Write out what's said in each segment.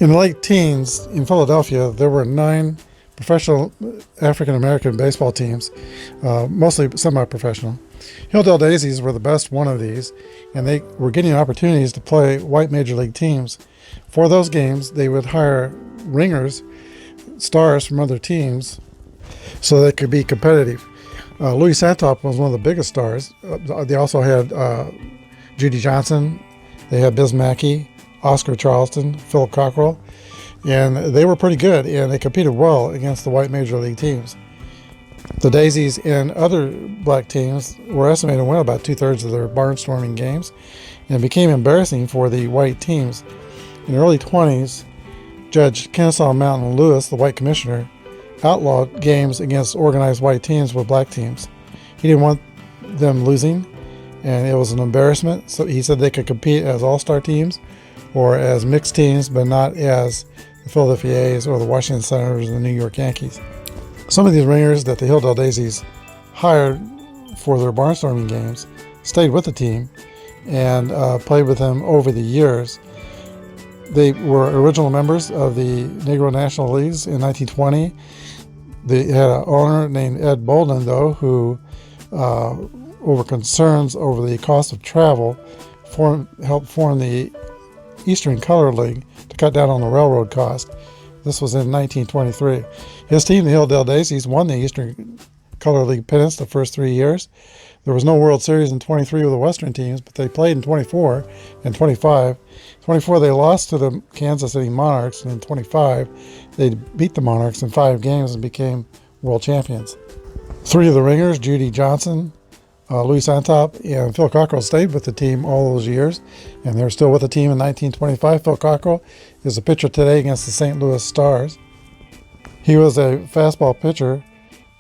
In the late teens in Philadelphia, there were 9 professional African-American baseball teams, mostly semi-professional. Hilldale Daisies were the best one of these, and they were getting opportunities to play white major league teams. For those games, they would hire ringers, stars from other teams, so they could be competitive. Louis Santop was one of the biggest stars. They also had Judy Johnson, they had Biz Mackey, Oscar Charleston, Philip Cockrell, and they were pretty good, and they competed well against the white major league teams. The Daisies and other black teams were estimated to win about 2/3 of their barnstorming games, and it became embarrassing for the white teams. In the early 20s, Judge Kennesaw Mountain Lewis, the white commissioner, outlawed games against organized white teams with black teams. He didn't want them losing, and it was an embarrassment, so he said they could compete as all-star teams or as mixed teams, but not as the Philadelphia A's or the Washington Senators and the New York Yankees. Some of these ringers that the Hilldale Daisies hired for their barnstorming games stayed with the team and played with them over the years. They were original members of the Negro National Leagues in 1920. They had an owner named Ed Bolden, though, who, over concerns over the cost of travel, helped form the Eastern Color League to cut down on the railroad cost. This was in 1923. His team, the Hilldale Daisies, won the Eastern Color League pennants the first 3 years. There was no World Series in 23 with the Western teams, but they played in 24 and 25. 24 they lost to the Kansas City Monarchs, and in 25 they beat the Monarchs in 5 games and became world champions. 3 of the ringers, Judy Johnson, Louis Santop, and Phil Cockrell, stayed with the team all those years, and they're still with the team in 1925. Phil Cockrell is a pitcher today against the St. Louis Stars. He was a fastball pitcher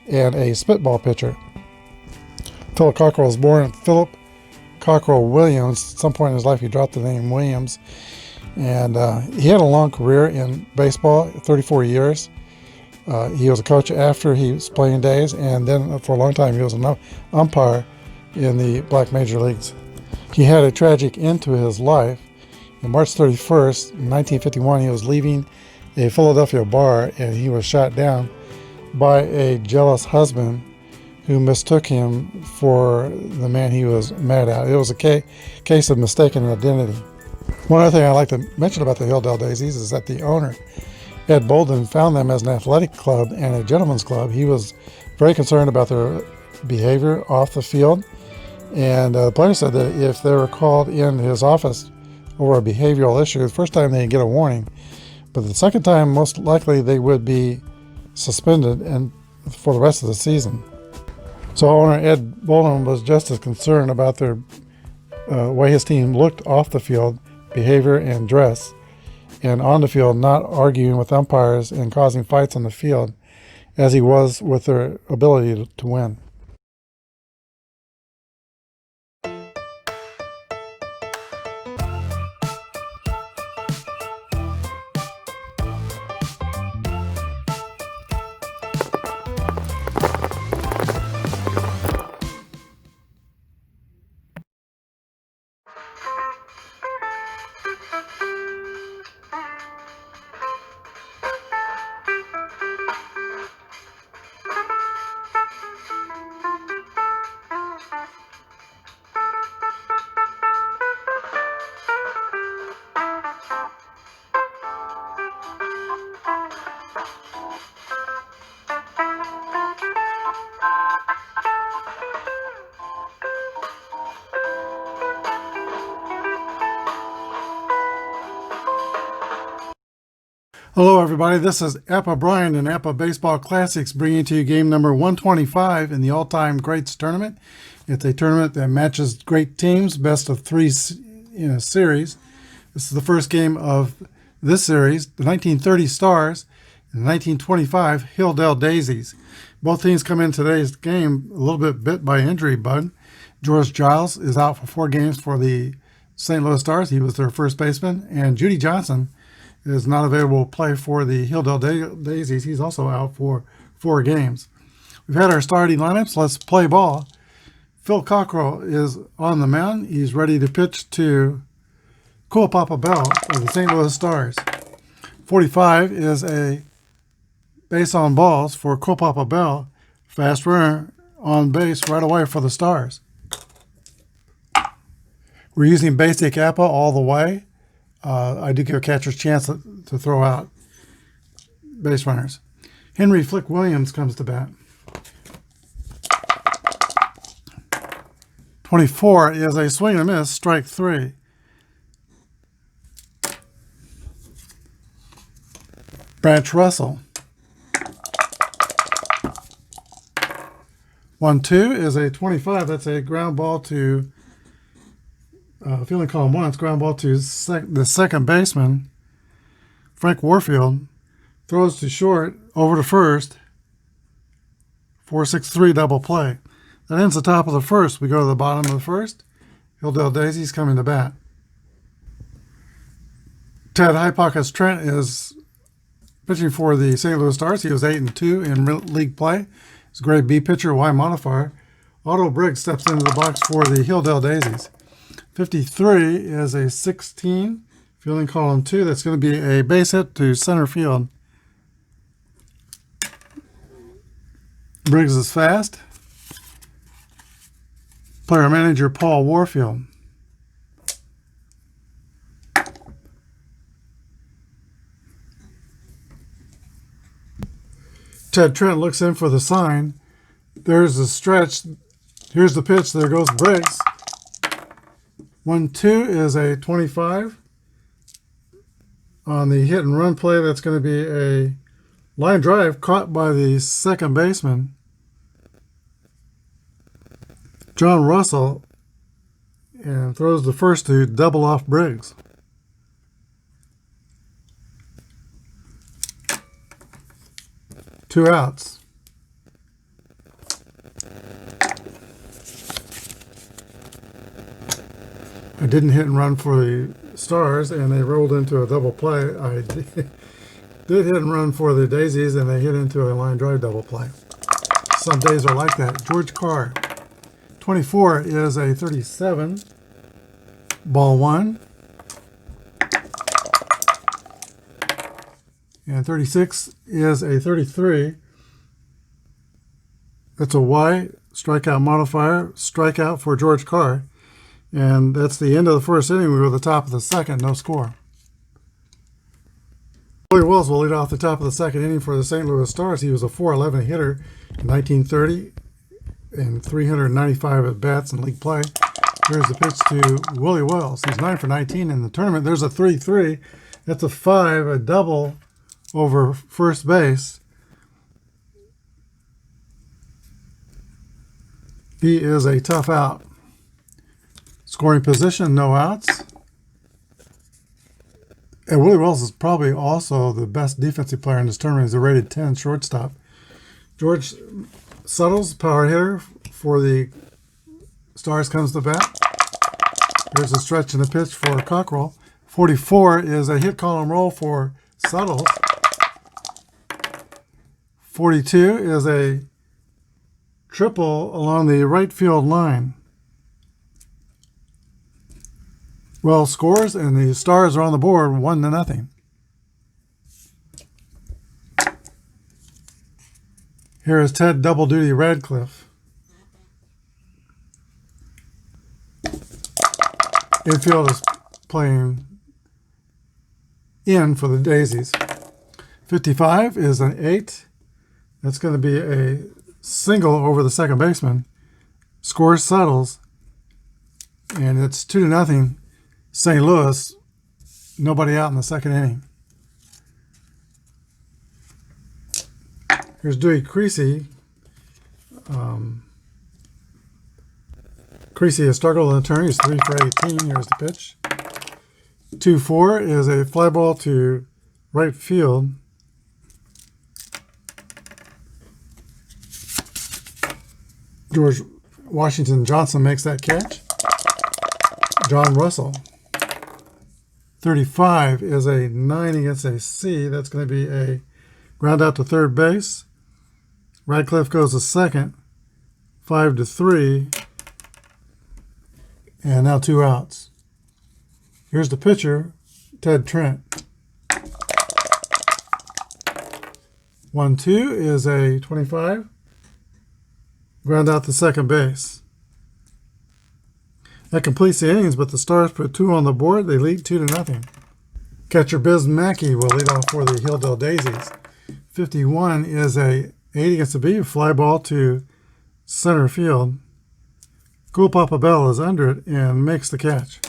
and a spitball pitcher. Philip Cockrell was born Philip Cockrell Williams. At some point in his life, he dropped the name Williams, and he had a long career in baseball, 34 years. He was a coach after his playing days, and then for a long time he was an umpire in the black major leagues. He had a tragic end to his life. On March 31st, 1951, he was leaving a Philadelphia bar, and he was shot down by a jealous husband who mistook him for the man he was mad at. It was a case of mistaken identity. One other thing I'd like to mention about the Hilldale Daisies is that the owner, Ed Bolden, found them as an athletic club and a gentleman's club. He was very concerned about their behavior off the field, and the players said that if they were called in his office over a behavioral issue, the first time they'd get a warning, but the second time most likely they would be suspended and for the rest of the season. So owner Ed Bolden was just as concerned about their way his team looked off the field, behavior and dress, and on the field, not arguing with umpires and causing fights on the field, as he was with their ability to win. Hello everybody, this is Apba Brian and Apba Baseball Classics bringing to you game number 125 in the All-Time Greats Tournament. It's a tournament that matches great teams, best of 3 in a series. This is the first game of this series, the 1930 Stars and the 1925 Hilldale Daisies. Both teams come in today's game a little bit bit by injury bug. George Giles is out for 4 games for the St. Louis Stars. He was their first baseman, and Judy Johnson is not available to play for the Hilldale Daisies. He's also out for 4 games. We've had our starting lineups. Let's play ball. Phil Cockrell is on the mound. He's ready to pitch to Cole Papa Bell of the St. Louis Stars. 45 is a base on balls for Apba Bell. Fast runner on base right away for the Stars. We're using basic Apba all the way. I do give a catcher's chance to throw out base runners. Henry Flick Williams comes to bat. 24 is a swing and a miss, strike 3. Branch Russell. 1-2 is a 25. That's a ground ball to fielding column 1. It's ground ball to the second baseman. Frank Warfield throws to short, over to first. 4-6-3 double play. That ends the top of the first. We go to the bottom of the first. Hilldale Daisies coming to bat. Ted High Pockets Trent is pitching for the St. Louis Stars. He was 8-2 in league play. He's a grade B pitcher, Y modifier. Otto Briggs steps into the box for the Hilldale Daisies. 53 is a 16, fielding column 2. That's going to be a base hit to center field. Briggs is fast. Player manager Paul Warfield. Ted Trent looks in for the sign. There's the stretch. Here's the pitch. There goes Briggs. 1-2 is a 25. On the hit and run play, that's going to be a line drive caught by the second baseman, John Russell, and throws the first to double off Briggs. Two outs. I didn't hit and run for the Stars, and they rolled into a double play. I did hit and run for the Daisies, and they hit into a line drive double play. Some days are like that. George Carr. 24 is a 37. Ball 1. And 36 is a 33. That's a Y, strikeout modifier, strikeout for George Carr. And that's the end of the first inning. We were at the top of the second, no score. Willie Wells will lead off the top of the second inning for the St. Louis Stars. He was a .411 hitter in 1930 and 395 at-bats in league play. Here's the pitch to Willie Wells. He's 9 for 19 in the tournament. There's a 3-3. That's a 5, a double over first base. He is a tough out. Scoring position, no outs. And Willie Wells is probably also the best defensive player in this tournament. He's a rated 10 shortstop. George Suttles, power hitter for the Stars, comes to bat. Here's a stretch and a pitch for Cockrell. 44 is a hit column roll for Suttles. 42 is a triple along the right field line. Wells scores, and the Stars are on the board 1-0. Here is Ted Double Duty Radcliffe. Infield is playing in for the Daisies. 55 is an 8. That's going to be a single over the second baseman. Scores Suttles, and it's 2-0. St. Louis, nobody out in the second inning. Here's Dewey Creasy. Creasy has struggled in the turn. He's 3 for 18. Here's the pitch. 2-4 is a fly ball to right field. George Washington Johnson makes that catch. John Russell. 35 is a 9 against a C. That's going to be a ground out to third base. Radcliffe goes to second. 5-3. And now 2 outs. Here's the pitcher, Ted Trent. 1-2 is a 25. Ground out to second base. That completes the innings, but the Stars put 2 on the board. They lead 2-0. Catcher Biz Mackey will lead off for the Hilldale Daisies. 51 is a 8 against the B, fly ball to center field. Cool Papa Bell is under it and makes the catch.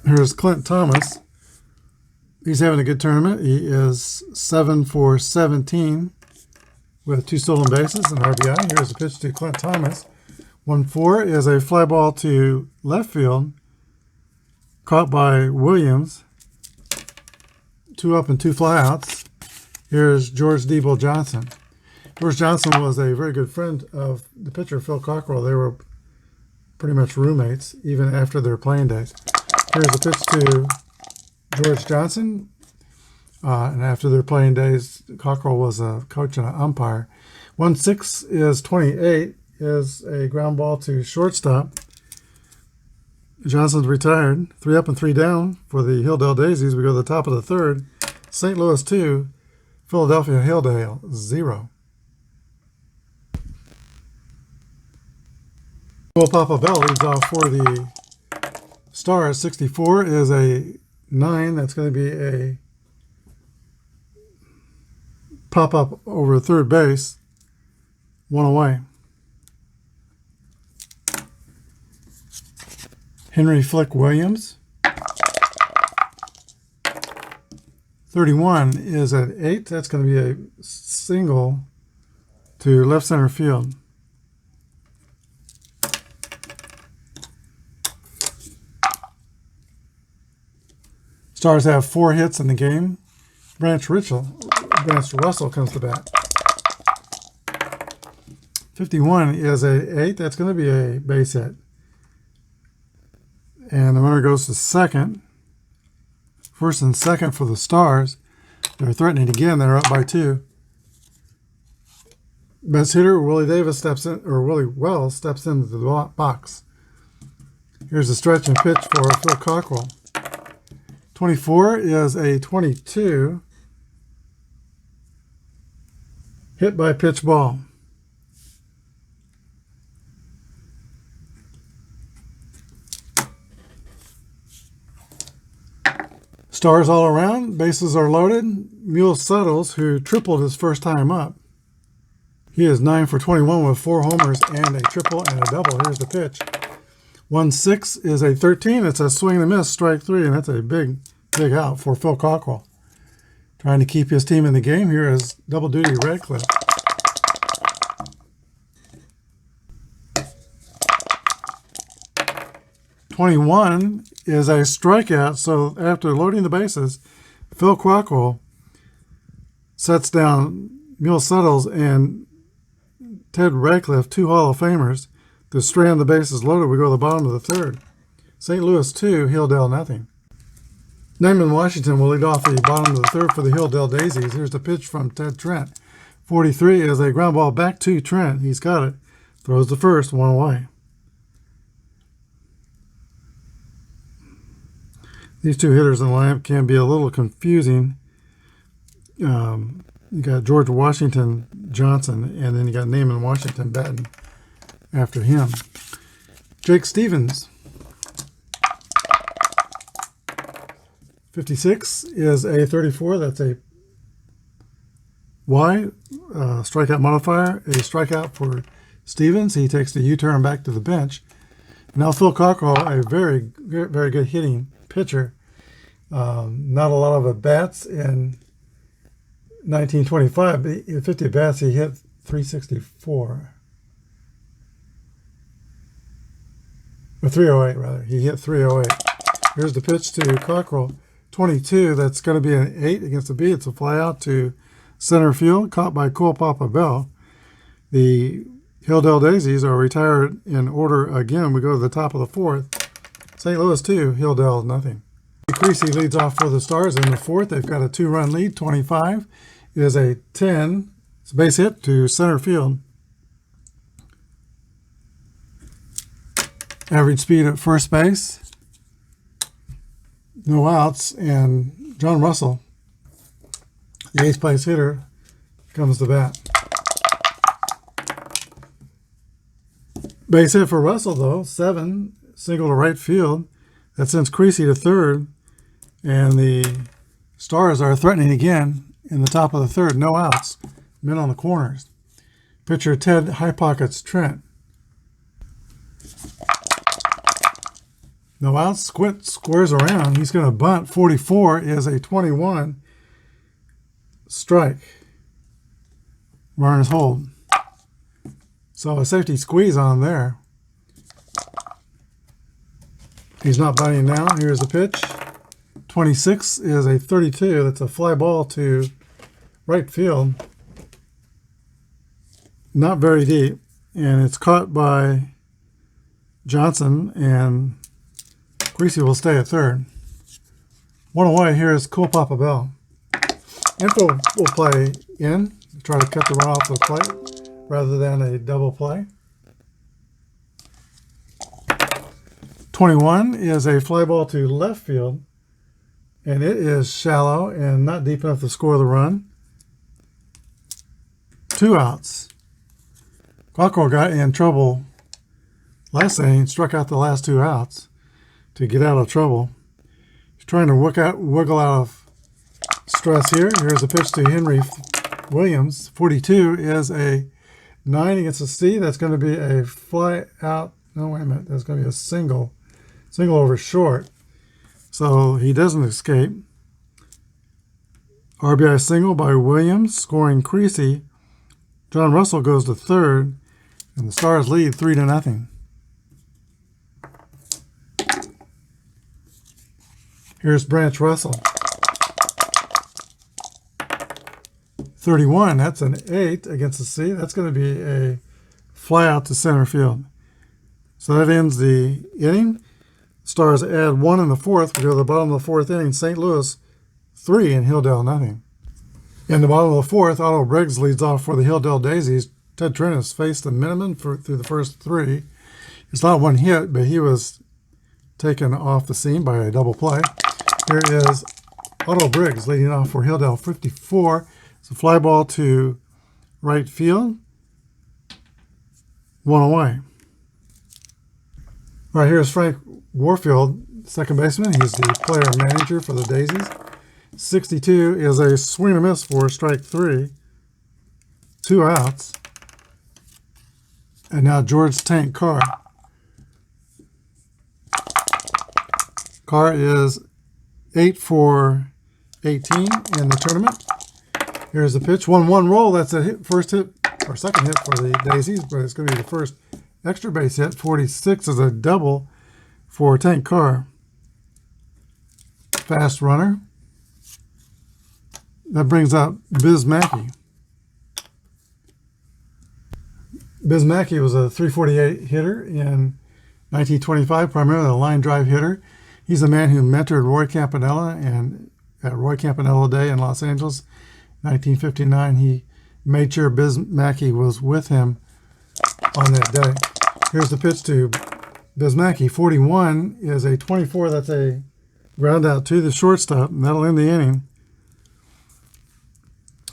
Here's Clint Thomas. He's having a good tournament. He is 7 for 17 with 2 stolen bases and RBI. Here's a pitch to Clint Thomas. 1-4 is a fly ball to left field, caught by Williams. 2 up and 2 flyouts. Here's George Debo Johnson. George Johnson was a very good friend of the pitcher, Phil Cockrell. They were pretty much roommates, even after their playing days. Here's a pitch to George Johnson. And after their playing days, Cockrell was a coach and an umpire. 1-6 is 28, is a ground ball to shortstop. Johnson's retired. 3 up and 3 down for the Hilldale Daisies. We go to the top of the third. St. Louis 2, Philadelphia Hilldale 0. Cool Papa Bell leads off for the Stars. 64 is a 9. That's going to be a pop-up over third base. 1 away. Henry Flick Williams. 31 is at 8. That's going to be a single to left center field. Stars have 4 hits in the game. Branch Russell comes to bat. 51 is a 8. That's going to be a base hit. And the runner goes to second. First and second for the Stars. They're threatening again. They're up by 2. Best hitter Willie Wells steps into the box. Here's a stretch and pitch for Phil Cockrell. 24 is a 22. Hit by pitch ball. Stars all around. Bases are loaded. Mule Settles, who tripled his first time up. He is 9 for 21 with 4 homers and a triple and a double. Here's the pitch. 1-6 is a 13. It's a swing and a miss, strike 3, and that's a big out for Phil Cockrell. Trying to keep his team in the game. Here is double duty Radcliffe. .21 is a strikeout, so after loading the bases, Phil Cockrell sets down Mule Settles and Ted Radcliffe, 2 Hall of Famers, to strand the bases loaded. We go to the bottom of the third. St. Louis 2, Hilldale nothing. Naaman Washington will lead off the bottom of the third for the Hilldale Daisies. Here's the pitch from Ted Trent. 43 is a ground ball back to Trent. He's got it. Throws the first, 1 away. These 2 hitters in the lineup can be a little confusing. You got George Washington Johnson, and then you got Naaman Washington batting after him. Jake Stevens. 56 is a 34. That's a Y, strikeout modifier. A strikeout for Stevens. He takes the U-turn back to the bench. Now Phil Cockrell, a very, very good hitting pitcher. Not a lot of at-bats in 1925, but in 50 at-bats he hit 364. Or 308, rather. He hit 308. Here's the pitch to Cockrell. 22, that's going to be an 8 against the B. It's a fly out to center field, caught by Cool Papa Bell. The Hilldale Daisies are retired in order again. We go to the top of the fourth. St. Louis 2, Hilldale nothing. Creasy leads off for the Stars in the fourth. They've got a 2-run lead. 25 is a 10. It's a base hit to center field. Average speed at first base. No outs, and John Russell The eighth place hitter comes to bat. Base hit for Russell, though, 7, single to right field. That sends Creasy to third, and the Stars are threatening again in the top of the third. No outs, men on the corners. Pitcher Ted High Pockets Trent. No outs, Squint squares around. He's going to bunt. 44 is a 21. Strike. Runners hold. So a safety squeeze on there. He's not bunting now. Here's the pitch. 26 is a 32. That's a fly ball to right field. Not very deep. And it's caught by Johnson, and Creasy will stay at third. One away. Here is Cool Papa Bell. Info will play in, try to cut the run off the plate rather than a double play. 21 is a fly ball to left field, and it is shallow and not deep enough to score the run. 2 outs. Cockrell got in trouble last inning, struck out the last 2 outs to get out of trouble. He's trying to wiggle out of stress here. Here's a pitch to Henry Williams. 42 is a 9 against a C. That's going to be a fly out. No, wait a minute. That's going to be a single over short. So he doesn't escape. RBI single by Williams, scoring Creasy. John Russell goes to third, and the Stars lead 3-0. Here's Branch Russell. 31, that's an 8 against the C. That's going to be a fly out to center field. So that ends the inning. Stars add 1 in the fourth. We go to the bottom of the fourth inning. St. Louis 3 and Hilldale nothing. In the bottom of the fourth, Otto Briggs leads off for the Hilldale Daisies. Ted Trent has faced the minimum through the first 3. It's not one hit, but he was taken off the scene by a double play. Here is Otto Briggs leading off for Hilldale. 54. It's a fly ball to right field. 1 away. All right, here's Frank Warfield, second baseman. He's the player manager for the Daisies. 62 is a swing and a miss for strike 3. 2 outs. And now George Tank Carr. Carr is 8 for 18 in the tournament. Here's the pitch. 1-1 roll. That's a hit, first hit or second hit for the Daisies, but it's going to be the first extra base hit. 46 is a double for Tank Carr. Fast runner. That brings up Biz Mackey. Biz Mackey was a 348 hitter in 1925, primarily a line drive hitter. He's the man who mentored Roy Campanella, and at Roy Campanella Day in Los Angeles, 1959, he made sure Biz Mackey was with him on that day. Here's the pitch to Biz Mackey. 41 is a 24. That's a ground out to the shortstop, and that'll end the inning.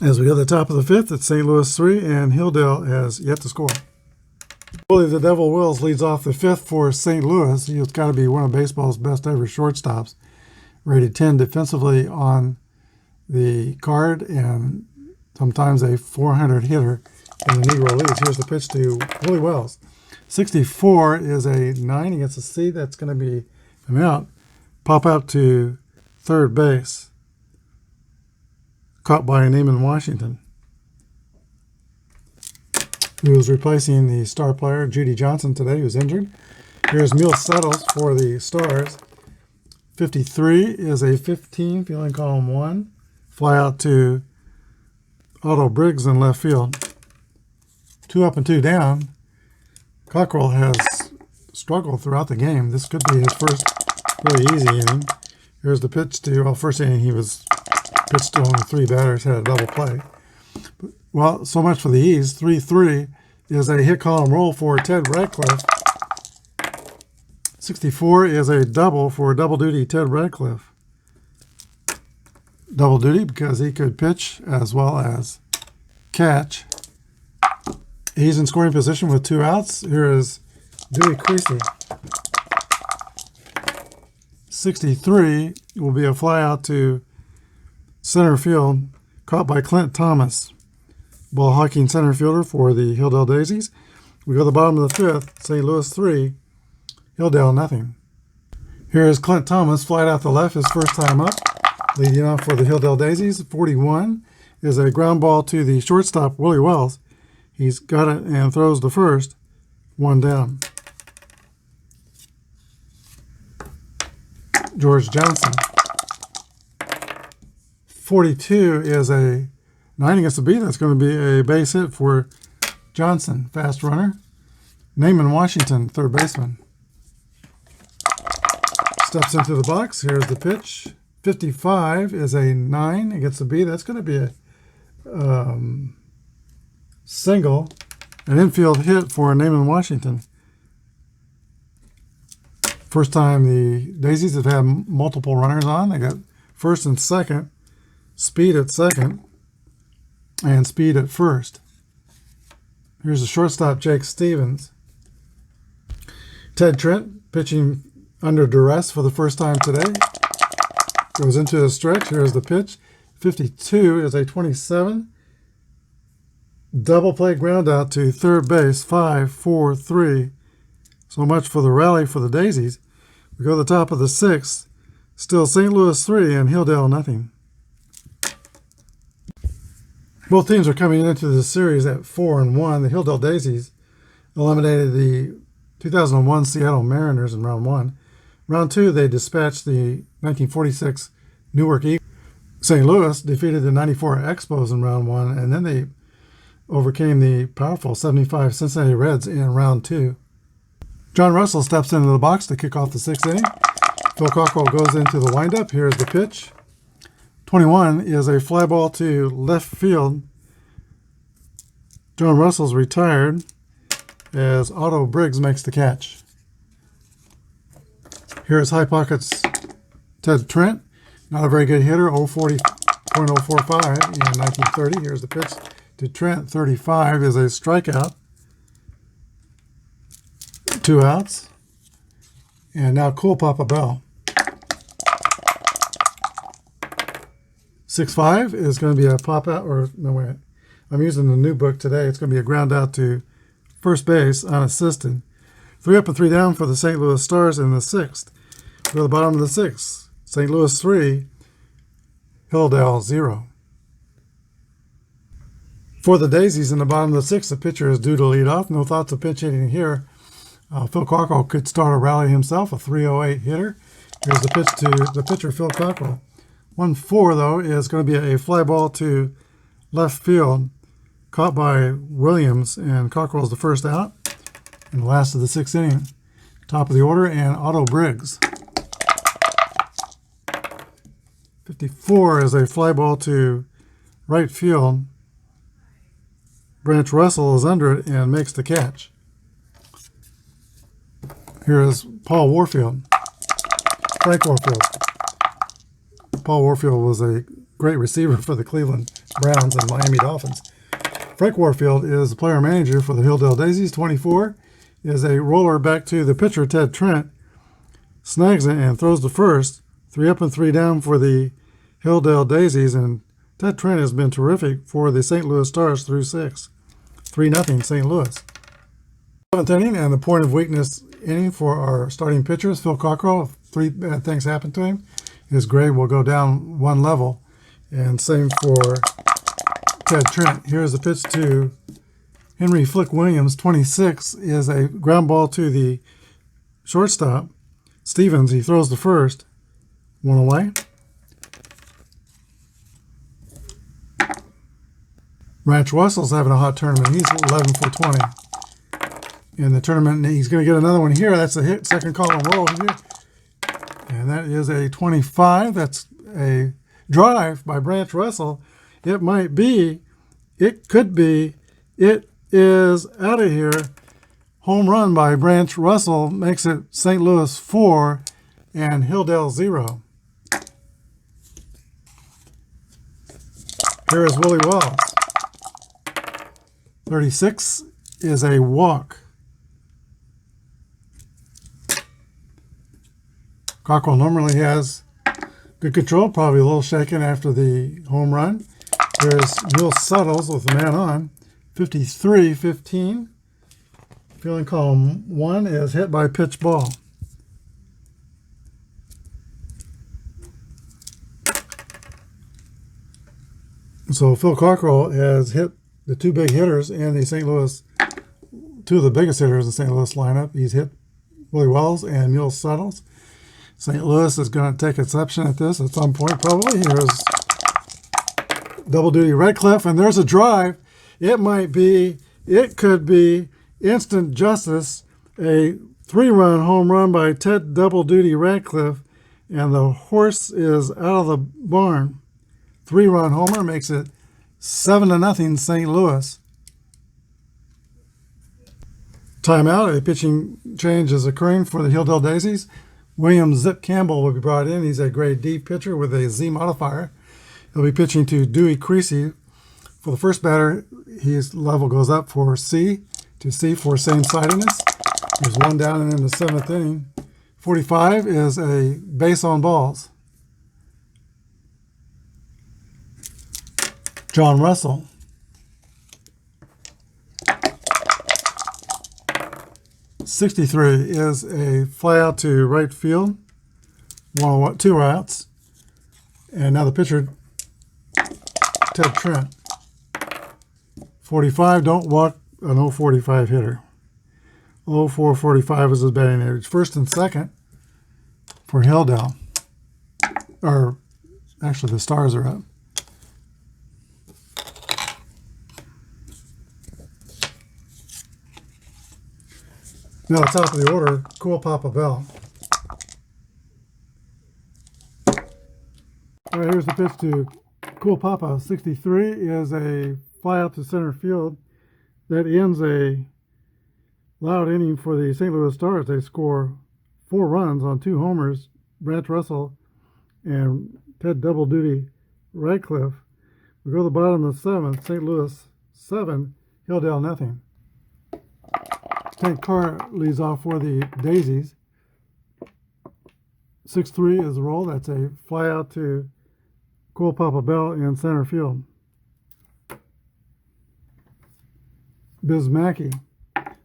As we go to the top of the fifth, it's St. Louis 3, and Hilldale has yet to score. Willie the Devil Wills leads off the fifth for St. Louis. He's got to be one of baseball's best ever shortstops. Rated 10 defensively on the card, and sometimes a 400 hitter in the Negro Leagues. Here's the pitch to Willie Wells. 64 is a 9 against a C. That's going to be an out. Pop out to third base. Caught by Neiman Washington, who was replacing the star player Judy Johnson today, who's injured. Here's Neil Settles for the Stars. 53 is a 15, fielding column 1. Fly out to Otto Briggs in left field. 2 up and 2 down. Cockrell has struggled throughout the game. This could be his first really easy inning. Here's the pitch to, well, first inning he was pitched to only 3 batters, had a double play. Well, so much for the ease. 3-3 is a hit column roll for Ted Radcliffe. 64 is a double for double duty Ted Radcliffe. double duty because he could pitch as well as catch. He's in scoring position with 2 outs. Here is Dewey Creasy. 63 will be a fly out to center field, caught by Clint Thomas. Ball hawking center fielder for the Hilldale Daisies. We go to the bottom of the 5th, St. Louis 3, Hilldale nothing. Here is Clint Thomas, flied out the left, his first time up. Leading off for the Hilldale Daisies, 41 is a ground ball to the shortstop, Willie Wells. He's got it and throws the first, 1 down. George Johnson. 42 is a 9 against the B. That's going to be a base hit for Johnson, fast runner. Naaman Washington, third baseman. Steps into the box. Here's the pitch. 55 is a 9 against the B. That's going to be a single, an infield hit for Naaman Washington. First time the Daisies have had multiple runners on. They got first and second, speed at second, and speed at first. Here's the shortstop, Jake Stevens. Ted Trent pitching under duress for the first time today. Goes into the stretch. Here's the pitch. 52 is a 27. Double play ground out to third base. 5-4-3. So much for the rally for the Daisies. We go to the top of the 6th. Still St. Louis 3 and Hilldale nothing. Both teams are coming into the series at 4-1. The Hilldale Daisies eliminated the 2001 Seattle Mariners in round 1. Round 2, they dispatched the 1946 Newark Eagles. St. Louis defeated the 94 Expos in round 1, and then they overcame the powerful 75 Cincinnati Reds in round 2. John Russell steps into the box to kick off the 6th inning. Phil Cockrell goes into the windup. Here's the pitch. 21 is a fly ball to left field. John Russell's retired as Otto Briggs makes the catch. Here's High Pockets Ted Trent. Not a very good hitter, 040.045 in 1930. Here's the pitch to Trent. 35 is a strikeout. 2 outs. And now Cool Papa Bell. 6-5 is going to be a pop out, or no wait, I'm using the new book today. It's going to be a ground out to first base unassisted. 3 up and 3 down for the St. Louis Stars in the 6th. Go to the bottom of the 6th. St. Louis 3, Hilldale 0. For the Daisies in the bottom of the 6th, the pitcher is due to lead off. No thoughts of pinch hitting here. Phil Cockrell could start a rally himself, a 308 hitter. Here's the pitch to the pitcher, Phil Cockrell. 1-4, though, is going to be a fly ball to left field, caught by Williams, and Cockrell's the first out. In the last of the 6th inning, top of the order, and Otto Briggs. 54 is a fly ball to right field. Branch Russell is under it and makes the catch. Here is Paul Warfield. Frank Warfield. Paul Warfield was a great receiver for the Cleveland Browns and Miami Dolphins. Frank Warfield is the player manager for the Hilldale Daisies. 24 is a roller back to the pitcher, Ted Trent. Snags it and throws the first. 3 up and 3 down for the Hilldale Daisies, and Ted Trent has been terrific for the St. Louis Stars through 6. 3-0 St. Louis. 7th inning, and the point of weakness inning for our starting pitchers, Phil Cockrell. 3 bad things happened to him. His grade will go down 1 level, and same for Ted Trent. Here's the pitch to Henry Flick Williams. 26 is a ground ball to the shortstop, Stevens. He throws the first. 1 away. Branch Russell's having a hot tournament. He's 11 for 20 in the tournament. He's going to get another one here. That's a hit, second column roll here. And that is a 25. That's a drive by Branch Russell. It might be, it could be, it is out of here. Home run by Branch Russell makes it St. Louis 4 and Hilldale 0. Here is Willie Wells. 36 is a walk. Cockrell normally has good control, probably a little shaken after the home run. Here's Will Suttles with the man on. 53-15. Fielding column 1 is hit by pitch ball. So Phil Cockrell has hit the two big hitters in the St. Louis, two of the biggest hitters in the St. Louis lineup. He's hit Willie Wells and Mule Suttles. St. Louis is going to take exception at this at some point, probably. Here's double duty Redcliffe, and there's a drive. It could be instant justice, a 3-run home run by Ted Double Duty Radcliffe, and the horse is out of the barn. 3-run homer makes it 7-0 St. Louis. Timeout. A pitching change is occurring for the Hilldale Daisies. William Zip Campbell will be brought in. He's a grade D pitcher with a Z modifier. He'll be pitching to Dewey Creasy. For the first batter, his level goes up for C to C for same-sidedness. There's one down and in the 7th inning. 45 is a base on balls. John Russell. '63 is a fly out to right field. 2 outs. And now the pitcher, Ted Trent. 45, don't walk an 0.45 hitter. 0.445 is his batting average. First and second for Hilldale. Or actually, the Stars are up. Now, at the top of the order, Cool Papa Bell. All right, here's the pitch to Cool Papa. 63 is a fly out to center field that ends a loud inning for the St. Louis Stars. They score 4 runs on 2 homers, Branch Russell and Ted Double Duty Radcliffe. We go to the bottom of the 7th, St. Louis 7, Hilldale nothing. Tank Carr leads off for the Daisies. 6-3 is the roll. That's a fly out to Cool Papa Bell in center field. Biz Mackey.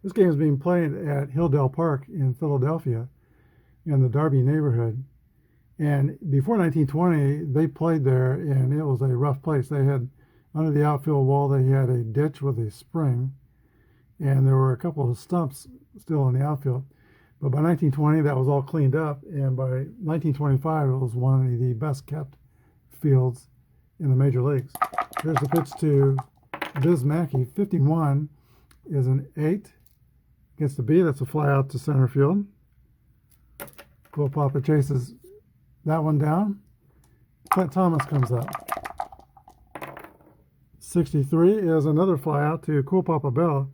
This game is being played at Hilldale Park in Philadelphia in the Darby neighborhood. And before 1920, they played there, and it was a rough place. They had, under the outfield wall, they had a ditch with a spring, and there were a couple of stumps still in the outfield. But by 1920, that was all cleaned up, and by 1925, it was one of the best-kept fields in the major leagues. Here's the pitch to Biz Mackey. 51 is an 8. Gets the B. That's a fly out to center field. Cool Papa chases that one down. Clint Thomas comes up. 63 is another fly out to Cool Papa Bell.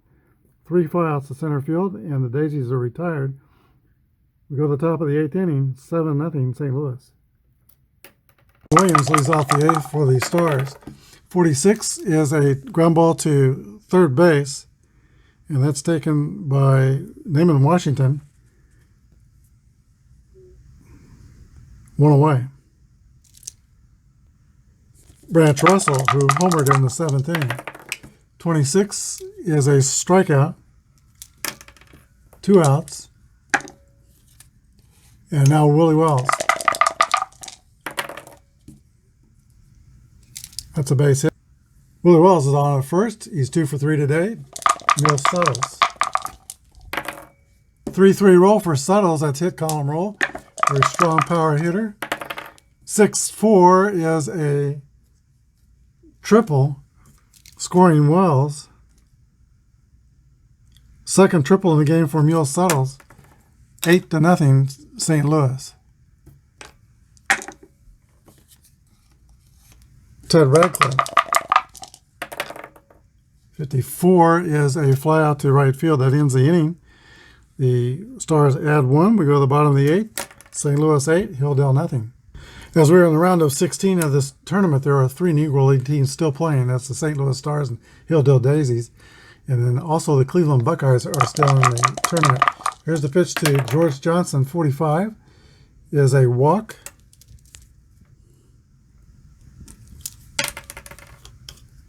3 flyouts to center field, and the Daisies are retired. We go to the top of the 8th inning, 7-0 St. Louis. Williams leads off the 8th for the Stars. 46 is a ground ball to third base, and that's taken by Naaman Washington. 1 away. Branch Russell, who homered in the 7th inning. 26 is a strikeout. 2 outs. And now Willie Wells. That's a base hit. Willie Wells is on at first. He's 2 for 3 today. Neil Suttles. 3-3 roll for Suttles. That's hit column roll. Very strong power hitter. 6-4 is a triple scoring Wells. Second triple in the game for Mule Suttles. 8-0 St. Louis. Ted Radcliffe. 54 is a fly out to right field. That ends the inning. The Stars add 1. We go to the bottom of the 8th. St. Louis 8, Hilldale nothing. As we're in the round of 16 of this tournament, there are 3 Negro League teams still playing. That's the St. Louis Stars and Hilldale Daisies. And then also the Cleveland Buckeyes are still in the tournament. Here's the pitch to George Johnson, 45. Is a walk.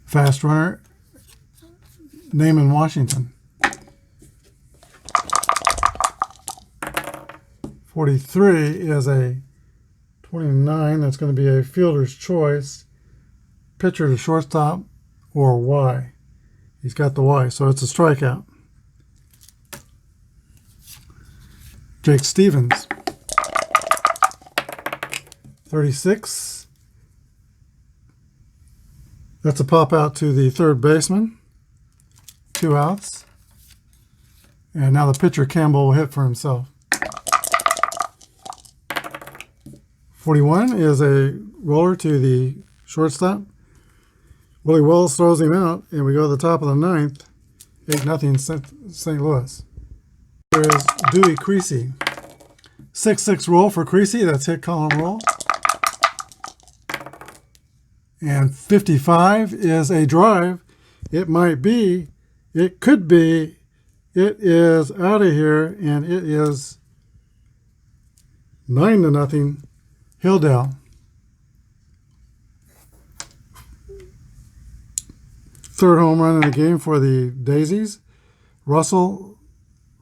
Fast runner, Naaman Washington. 43 is a 29. That's going to be a fielder's choice. Pitcher to shortstop or Y. He's got the Y, so it's a strikeout. Jake Stevens. 36. That's a pop out to the third baseman. 2 outs. And now the pitcher, Campbell, will hit for himself. 41 is a roller to the shortstop. Willie Wells throws him out, and we go to the top of the 9th. 8-0 St. Louis. There is Dewey Creasy. 6-6 roll for Creasy. That's hit, column roll. And 55 is a drive. It might be, it could be, it is out of here, and it is 9-0 Hilldale. Third home run in the game for the Daisies. Russell,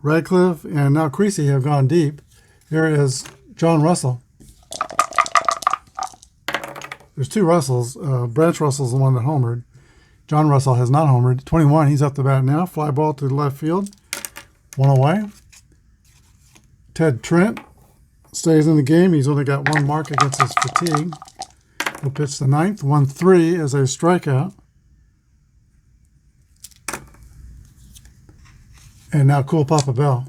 Radcliffe, and now Creasy have gone deep. Here is John Russell. There's 2 Russells. Branch Russell's the one that homered. John Russell has not homered. 21, he's up the bat now. Fly ball to the left field. 1 away. Ted Trent stays in the game. He's only got 1 mark against his fatigue. He'll pitch the 9th. 1-3 is a strikeout. And now Cool Papa Bell.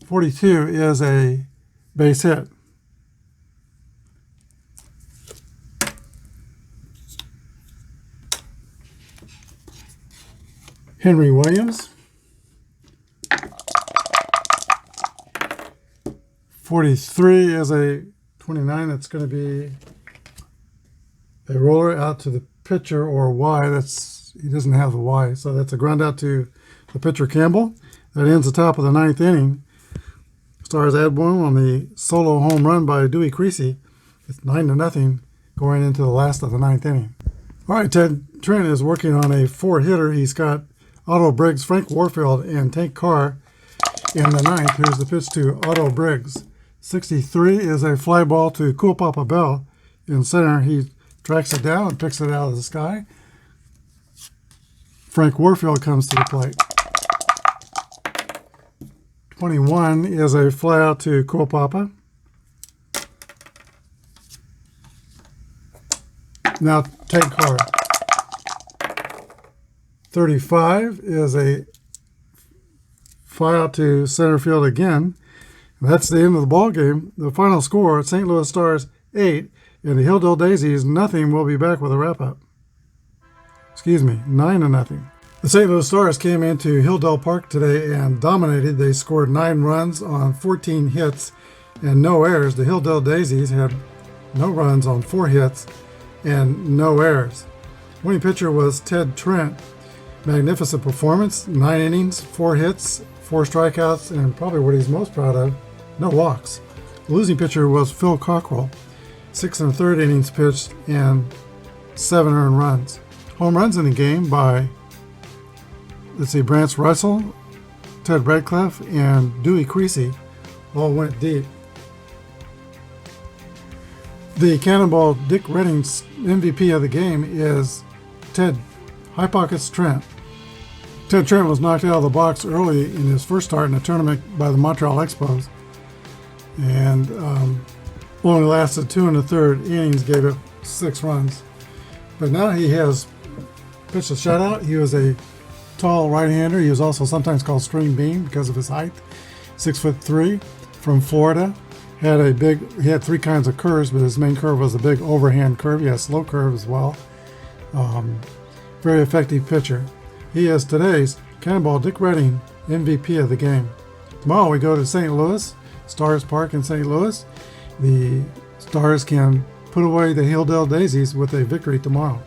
42 is a base hit. Henry Williams. 43 is a 29. That's going to be a roller out to the pitcher or Y. He doesn't have the Y, so that's a ground out to the pitcher Campbell. That ends the top of the 9th inning. Stars add 1 on the solo home run by Dewey Creasy. It's 9-0 going into the last of the 9th inning. All right, Ted Trent is working on a 4-hitter. He's got Otto Briggs, Frank Warfield, and Tank Carr in the 9th. Here's the pitch to Otto Briggs. 63 is a fly ball to Cool Papa Bell in center. He tracks it down and picks it out of the sky. Frank Warfield comes to the plate. 21 is a fly out to Cool Papa. Now Tank Carr. 35 is a fly out to center field again. And that's the end of the ball game. The final score: St. Louis Stars 8 and the Hilldale Daisies nothing. We'll be back with a wrap up. 9-0. The St. Louis Stars came into Hilldale Park today and dominated. They scored 9 runs on 14 hits and no errors. The Hilldale Daisies had no runs on 4 hits and no errors. Winning pitcher was Ted Trent. Magnificent performance, 9 innings, 4 hits, 4 strikeouts, and probably what he's most proud of, no walks. The losing pitcher was Phil Cockrell. 6 1/3 innings pitched and 7 earned runs. Home runs in the game by, Branch Russell, Ted Radcliffe, and Dewey Creasy all went deep. The Cannonball Dick Redding's MVP of the game is Ted High Pockets Trent. Ted Trent was knocked out of the box early in his first start in the tournament by the Montreal Expos, and only lasted 2 1/3 innings, gave up 6 runs. But now he has pitched a shutout. He was a tall right-hander. He was also sometimes called string bean because of his height. 6'3", from Florida. He had 3 kinds of curves, but his main curve was a big overhand curve. He has slow curve as well. Very effective pitcher. He is today's Cannonball Dick Redding MVP of the game. Tomorrow we go to St. Louis Stars Park in St. Louis. The Stars can put away the Hilldale Daisies with a victory tomorrow.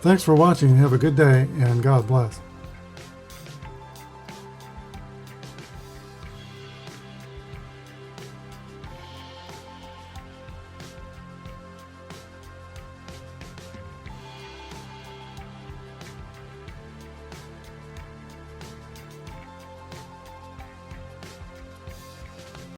Thanks for watching. Have a good day, and God bless.